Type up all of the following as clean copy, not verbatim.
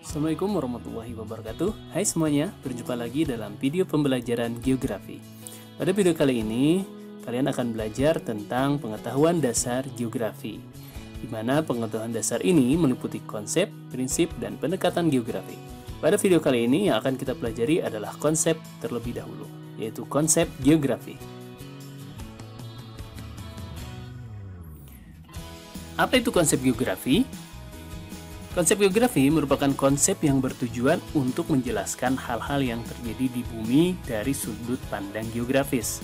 Assalamualaikum warahmatullahi wabarakatuh. Hai semuanya, berjumpa lagi dalam video pembelajaran geografi. Pada video kali ini, kalian akan belajar tentang pengetahuan dasar geografi, di mana pengetahuan dasar ini meliputi konsep, prinsip, dan pendekatan geografi. Pada video kali ini yang akan kita pelajari adalah konsep terlebih dahulu, yaitu konsep geografi. Apa itu konsep geografi? Konsep geografi merupakan konsep yang bertujuan untuk menjelaskan hal-hal yang terjadi di bumi dari sudut pandang geografis.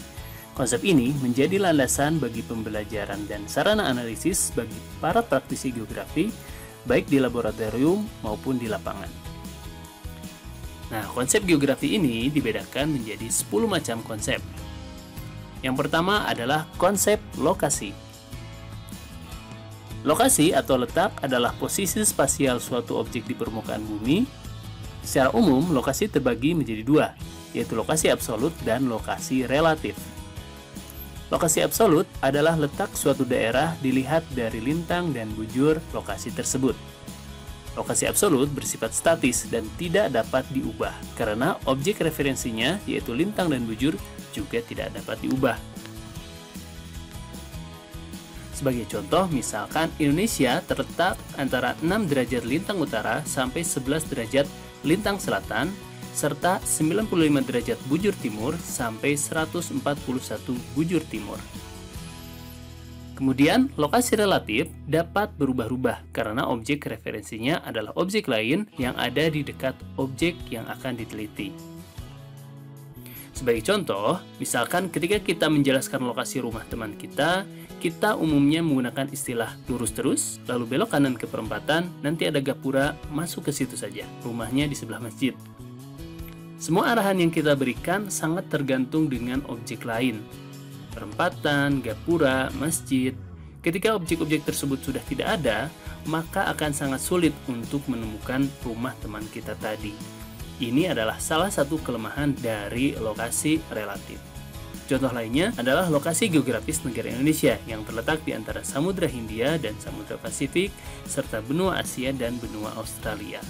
Konsep ini menjadi landasan bagi pembelajaran dan sarana analisis bagi para praktisi geografi, baik di laboratorium maupun di lapangan. Nah, konsep geografi ini dibedakan menjadi 10 macam konsep. Yang pertama adalah konsep lokasi. Lokasi atau letak adalah posisi spasial suatu objek di permukaan bumi. Secara umum, lokasi terbagi menjadi dua, yaitu lokasi absolut dan lokasi relatif. Lokasi absolut adalah letak suatu daerah dilihat dari lintang dan bujur lokasi tersebut. Lokasi absolut bersifat statis dan tidak dapat diubah, karena objek referensinya, yaitu lintang dan bujur, juga tidak dapat diubah. Sebagai contoh, misalkan Indonesia terletak antara 6 derajat lintang utara sampai 11 derajat lintang selatan, serta 95 derajat bujur timur sampai 141 bujur timur. Kemudian, lokasi relatif dapat berubah-ubah karena objek referensinya adalah objek lain yang ada di dekat objek yang akan diteliti. Sebagai contoh, misalkan ketika kita menjelaskan lokasi rumah teman kita umumnya menggunakan istilah lurus terus, lalu belok kanan ke perempatan, nanti ada gapura, masuk ke situ saja. Rumahnya di sebelah masjid. Semua arahan yang kita berikan sangat tergantung dengan objek lain. Perempatan, gapura, masjid. Ketika objek-objek tersebut sudah tidak ada, maka akan sangat sulit untuk menemukan rumah teman kita tadi. Ini adalah salah satu kelemahan dari lokasi relatif. Contoh lainnya adalah lokasi geografis negara Indonesia yang terletak di antara Samudra Hindia dan Samudra Pasifik, serta benua Asia dan benua Australia.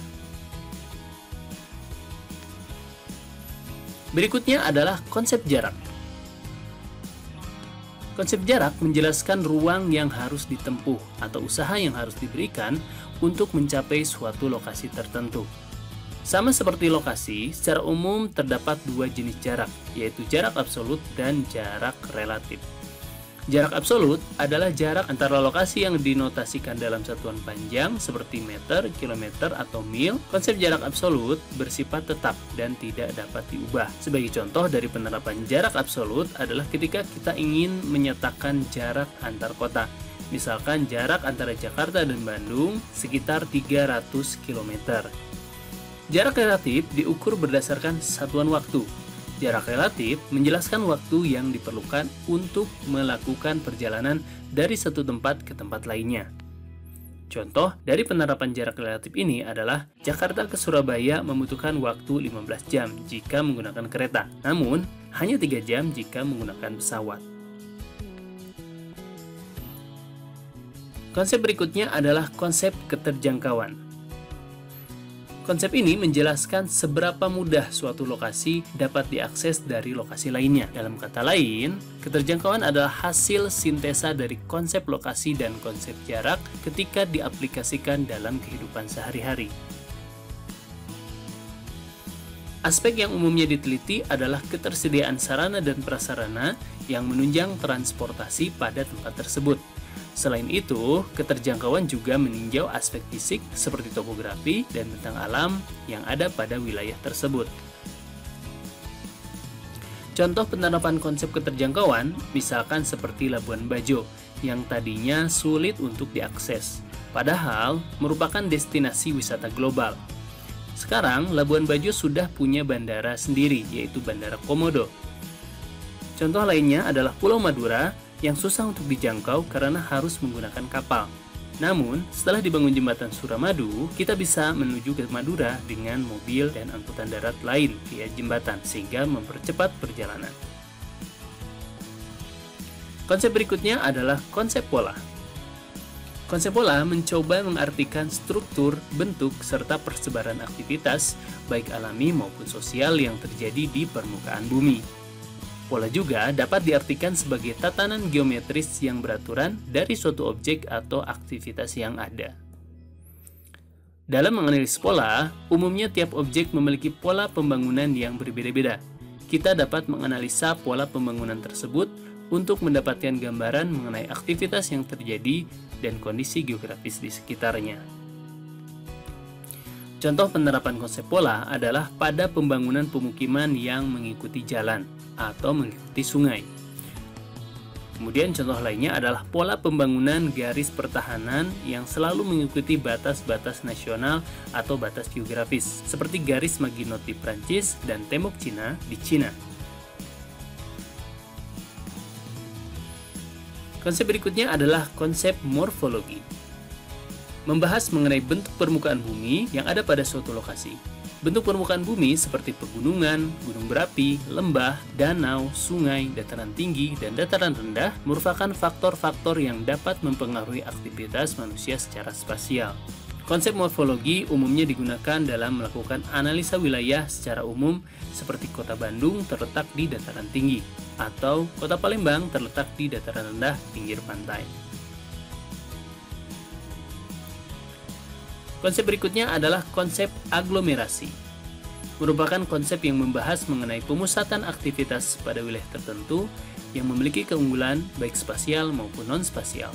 Berikutnya adalah konsep jarak. Konsep jarak menjelaskan ruang yang harus ditempuh atau usaha yang harus diberikan untuk mencapai suatu lokasi tertentu. Sama seperti lokasi, secara umum terdapat dua jenis jarak, yaitu jarak absolut dan jarak relatif. Jarak absolut adalah jarak antara lokasi yang dinotasikan dalam satuan panjang seperti meter, kilometer, atau mil. Konsep jarak absolut bersifat tetap dan tidak dapat diubah. Sebagai contoh dari penerapan jarak absolut adalah ketika kita ingin menyatakan jarak antar kota. Misalkan jarak antara Jakarta dan Bandung sekitar 300 km. Jarak relatif diukur berdasarkan satuan waktu. Jarak relatif menjelaskan waktu yang diperlukan untuk melakukan perjalanan dari satu tempat ke tempat lainnya. Contoh dari penerapan jarak relatif ini adalah Jakarta ke Surabaya membutuhkan waktu 15 jam jika menggunakan kereta, namun hanya 3 jam jika menggunakan pesawat. Konsep berikutnya adalah konsep keterjangkauan. Konsep ini menjelaskan seberapa mudah suatu lokasi dapat diakses dari lokasi lainnya. Dalam kata lain, keterjangkauan adalah hasil sintesa dari konsep lokasi dan konsep jarak ketika diaplikasikan dalam kehidupan sehari-hari. Aspek yang umumnya diteliti adalah ketersediaan sarana dan prasarana yang menunjang transportasi pada tempat tersebut. Selain itu, keterjangkauan juga meninjau aspek fisik seperti topografi dan bentang alam yang ada pada wilayah tersebut. Contoh penerapan konsep keterjangkauan, misalkan seperti Labuan Bajo, yang tadinya sulit untuk diakses, padahal merupakan destinasi wisata global. Sekarang, Labuan Bajo sudah punya bandara sendiri, yaitu Bandara Komodo. Contoh lainnya adalah Pulau Madura, yang susah untuk dijangkau karena harus menggunakan kapal. Namun, setelah dibangun jembatan Suramadu, kita bisa menuju ke Madura dengan mobil dan angkutan darat lain via jembatan, sehingga mempercepat perjalanan. Konsep berikutnya adalah konsep pola. Konsep pola mencoba mengartikan struktur, bentuk, serta persebaran aktivitas, baik alami maupun sosial yang terjadi di permukaan bumi. Pola juga dapat diartikan sebagai tatanan geometris yang beraturan dari suatu objek atau aktivitas yang ada. Dalam menganalisis pola, umumnya tiap objek memiliki pola pembangunan yang berbeda-beda. Kita dapat menganalisa pola pembangunan tersebut untuk mendapatkan gambaran mengenai aktivitas yang terjadi dan kondisi geografis di sekitarnya. Contoh penerapan konsep pola adalah pada pembangunan pemukiman yang mengikuti jalan atau mengikuti sungai. Kemudian contoh lainnya adalah pola pembangunan garis pertahanan yang selalu mengikuti batas-batas nasional atau batas geografis, seperti garis Maginot di Prancis dan tembok Cina di Cina. Konsep berikutnya adalah konsep morfologi. Membahas mengenai bentuk permukaan bumi yang ada pada suatu lokasi. Bentuk permukaan bumi seperti pegunungan, gunung berapi, lembah, danau, sungai, dataran tinggi, dan dataran rendah merupakan faktor-faktor yang dapat mempengaruhi aktivitas manusia secara spasial. Konsep morfologi umumnya digunakan dalam melakukan analisa wilayah secara umum seperti kota Bandung terletak di dataran tinggi atau kota Palembang terletak di dataran rendah pinggir pantai. Konsep berikutnya adalah konsep aglomerasi. Merupakan konsep yang membahas mengenai pemusatan aktivitas pada wilayah tertentu yang memiliki keunggulan baik spasial maupun non-spasial.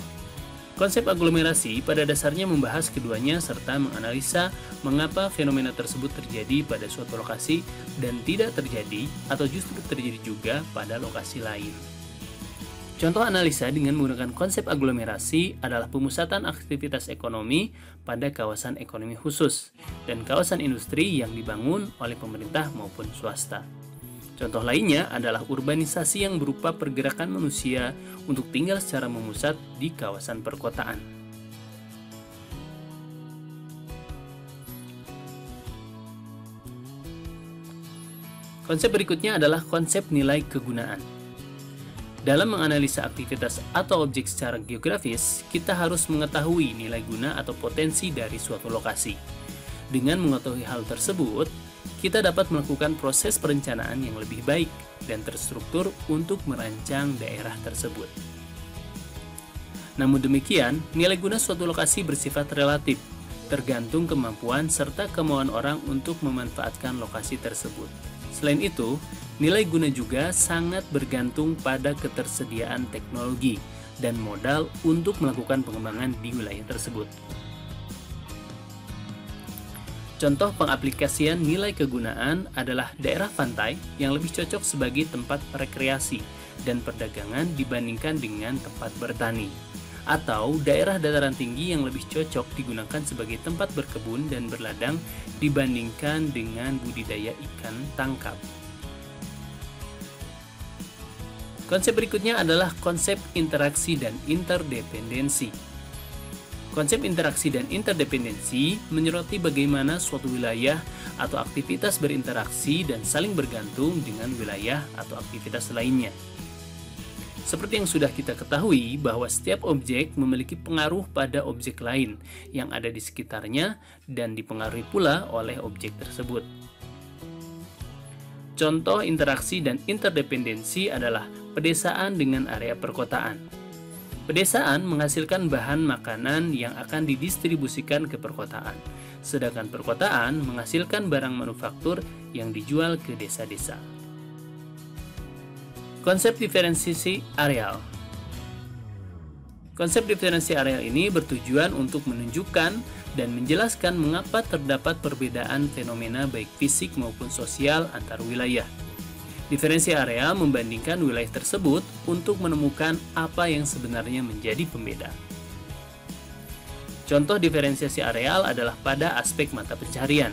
Konsep aglomerasi pada dasarnya membahas keduanya serta menganalisa mengapa fenomena tersebut terjadi pada suatu lokasi dan tidak terjadi atau justru terjadi juga pada lokasi lain. Contoh analisa dengan menggunakan konsep aglomerasi adalah pemusatan aktivitas ekonomi pada kawasan ekonomi khusus dan kawasan industri yang dibangun oleh pemerintah maupun swasta. Contoh lainnya adalah urbanisasi yang berupa pergerakan manusia untuk tinggal secara memusat di kawasan perkotaan. Konsep berikutnya adalah konsep nilai kegunaan. Dalam menganalisa aktivitas atau objek secara geografis, kita harus mengetahui nilai guna atau potensi dari suatu lokasi. Dengan mengetahui hal tersebut, kita dapat melakukan proses perencanaan yang lebih baik dan terstruktur untuk merancang daerah tersebut. Namun demikian, nilai guna suatu lokasi bersifat relatif, tergantung kemampuan serta kemauan orang untuk memanfaatkan lokasi tersebut. Selain itu, nilai guna juga sangat bergantung pada ketersediaan teknologi dan modal untuk melakukan pengembangan di wilayah tersebut. Contoh pengaplikasian nilai kegunaan adalah daerah pantai yang lebih cocok sebagai tempat rekreasi dan perdagangan dibandingkan dengan tempat bertani, atau daerah dataran tinggi yang lebih cocok digunakan sebagai tempat berkebun dan berladang dibandingkan dengan budidaya ikan tangkap. Konsep berikutnya adalah konsep interaksi dan interdependensi. Konsep interaksi dan interdependensi menyoroti bagaimana suatu wilayah atau aktivitas berinteraksi dan saling bergantung dengan wilayah atau aktivitas lainnya. Seperti yang sudah kita ketahui bahwa setiap objek memiliki pengaruh pada objek lain yang ada di sekitarnya dan dipengaruhi pula oleh objek tersebut. Contoh interaksi dan interdependensi adalah pedesaan dengan area perkotaan. Pedesaan menghasilkan bahan makanan yang akan didistribusikan ke perkotaan, sedangkan perkotaan menghasilkan barang manufaktur yang dijual ke desa-desa. Konsep diferensiasi areal. Konsep diferensiasi areal ini bertujuan untuk menunjukkan dan menjelaskan mengapa terdapat perbedaan fenomena baik fisik maupun sosial antar wilayah. Diferensi area membandingkan wilayah tersebut untuk menemukan apa yang sebenarnya menjadi pembeda. Contoh diferensiasi areal adalah pada aspek mata pencaharian.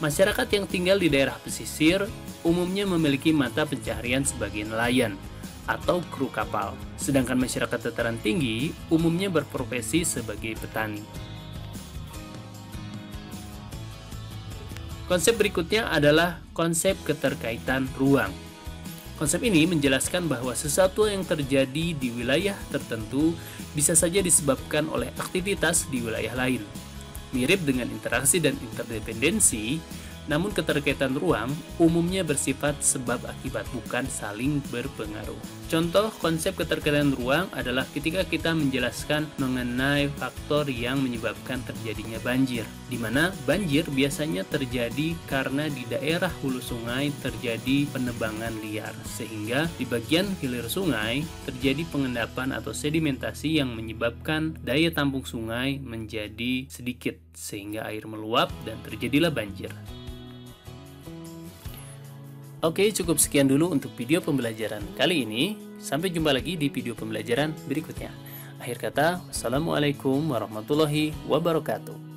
Masyarakat yang tinggal di daerah pesisir umumnya memiliki mata pencaharian sebagai nelayan atau kru kapal, sedangkan masyarakat dataran tinggi umumnya berprofesi sebagai petani. Konsep berikutnya adalah konsep keterkaitan ruang. Konsep ini menjelaskan bahwa sesuatu yang terjadi di wilayah tertentu bisa saja disebabkan oleh aktivitas di wilayah lain. Mirip dengan interaksi dan interdependensi, namun keterkaitan ruang umumnya bersifat sebab akibat, bukan saling berpengaruh. Contoh konsep keterkaitan ruang adalah ketika kita menjelaskan mengenai faktor yang menyebabkan terjadinya banjir, di mana banjir biasanya terjadi karena di daerah hulu sungai terjadi penebangan liar, sehingga di bagian hilir sungai terjadi pengendapan atau sedimentasi yang menyebabkan daya tampung sungai menjadi sedikit, sehingga air meluap dan terjadilah banjir. Oke, cukup sekian dulu untuk video pembelajaran kali ini. Sampai jumpa lagi di video pembelajaran berikutnya. Akhir kata, wassalamualaikum warahmatullahi wabarakatuh.